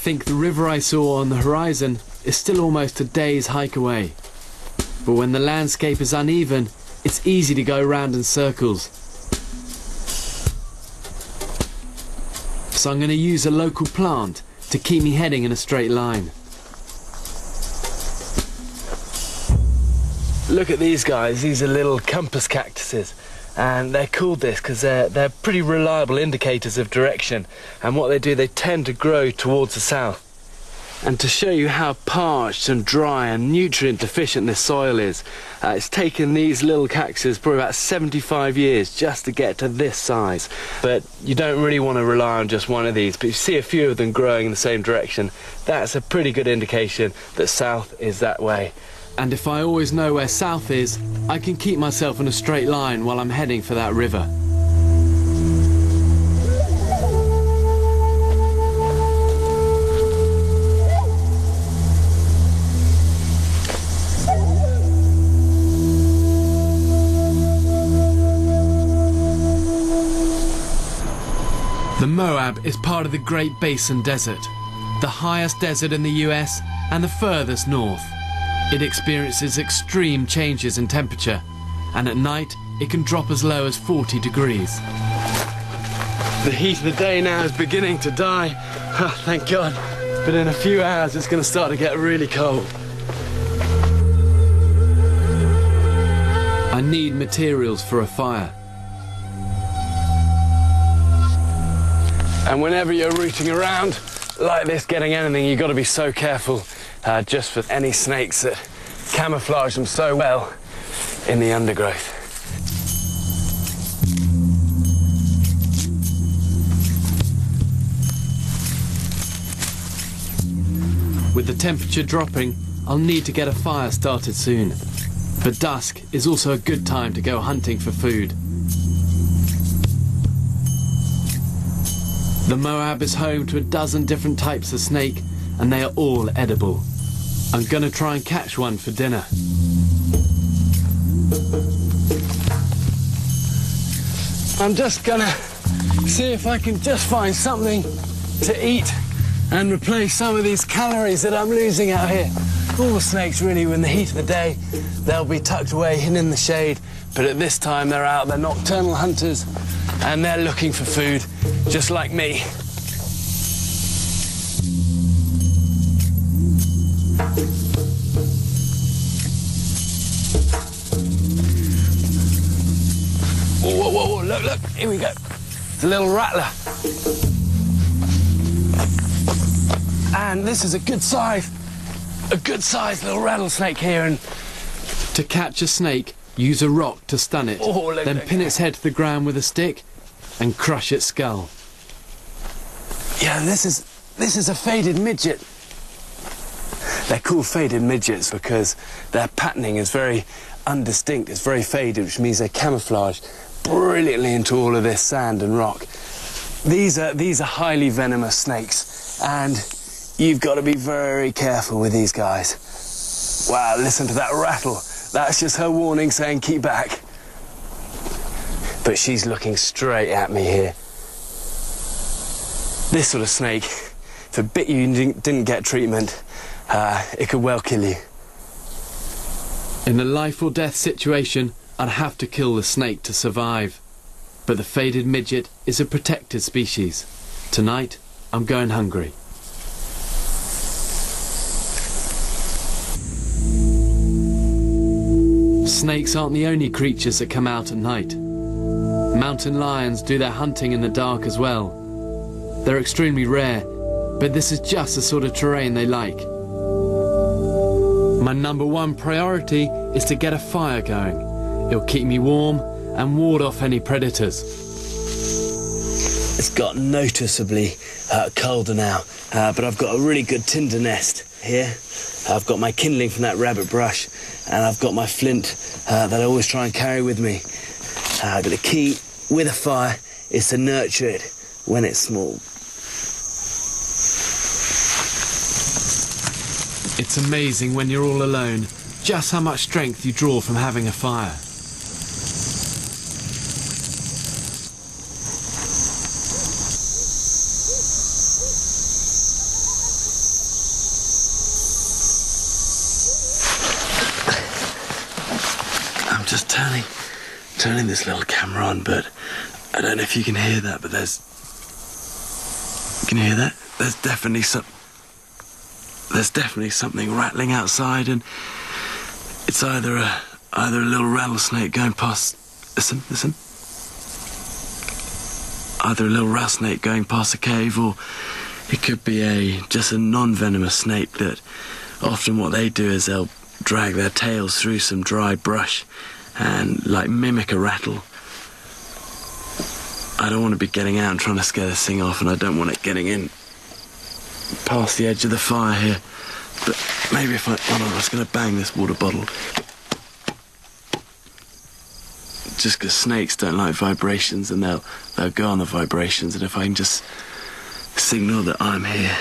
think the river I saw on the horizon is still almost a day's hike away. But when the landscape is uneven, it's easy to go round in circles. So I'm going to use a local plant to keep me heading in a straight line. Look at these guys, these are little compass cactuses, and they're called this because they're pretty reliable indicators of direction, and what they do, they tend to grow towards the south. And to show you how parched and dry and nutrient deficient this soil is, it's taken these little cactuses probably about 75 years just to get to this size. But you don't really want to rely on just one of these, but if you see a few of them growing in the same direction, that's a pretty good indication that south is that way. And if I always know where south is, I can keep myself in a straight line while I'm heading for that river. The Moab is part of the Great Basin Desert, the highest desert in the US and the furthest north. It experiences extreme changes in temperature, and at night it can drop as low as 40 degrees. The heat of the day now is beginning to die. Oh, thank God. But in a few hours it's going to start to get really cold. I need materials for a fire. And whenever you're rooting around like this, getting anything, you've got to be so careful just for any snakes that camouflage them so well in the undergrowth. With the temperature dropping, I'll need to get a fire started soon. But dusk is also a good time to go hunting for food. The Moab is home to a dozen different types of snake, and they are all edible. I'm gonna try and catch one for dinner. I'm just gonna see if I can just find something to eat and replace some of these calories that I'm losing out here. All snakes really, in the heat of the day, they'll be tucked away hidden in the shade, but at this time they're out, they're nocturnal hunters, and they're looking for food, just like me. Whoa, whoa, whoa, look, look, here we go. It's a little rattler. And this is a good size little rattlesnake here. And to catch a snake, use a rock to stun it, then pin its head to the ground with a stick and crush its skull. Yeah, this is a faded midget. They're called faded midgets because their patterning is very undistinct, it's very faded, which means they camouflage brilliantly into all of this sand and rock. These are highly venomous snakes, and you've got to be very careful with these guys. Wow, listen to that rattle. That's just her warning saying keep back. But she's looking straight at me here. This sort of snake, if it bit you and didn't get treatment, it could well kill you. In a life or death situation, I'd have to kill the snake to survive. But the faded midget is a protected species. Tonight, I'm going hungry. Snakes aren't the only creatures that come out at night. Mountain lions do their hunting in the dark as well. They're extremely rare, but this is just the sort of terrain they like. My #1 priority is to get a fire going. It'll keep me warm and ward off any predators. It's got noticeably colder now, but I've got a really good tinder nest here. I've got my kindling from that rabbit brush, and I've got my flint that I always try and carry with me. But the key with a fire is to nurture it when it's small. It's amazing when you're all alone, just how much strength you draw from having a fire. turning this little camera on, but I don't know if you can hear that, but there's... Can you hear that? There's definitely something rattling outside, and it's either a little rattlesnake going past... Listen. Either a little rattlesnake going past a cave, or it could be just a non-venomous snake that often what they do is they'll drag their tails through some dry brush and like mimic a rattle. I don't want to be getting out and trying to scare this thing off, and I don't want it getting in past the edge of the fire here. But maybe if I... Hold on, I'm just going to bang this water bottle. Just because snakes don't like vibrations, and they'll go on the vibrations, and if I can just signal that I'm here...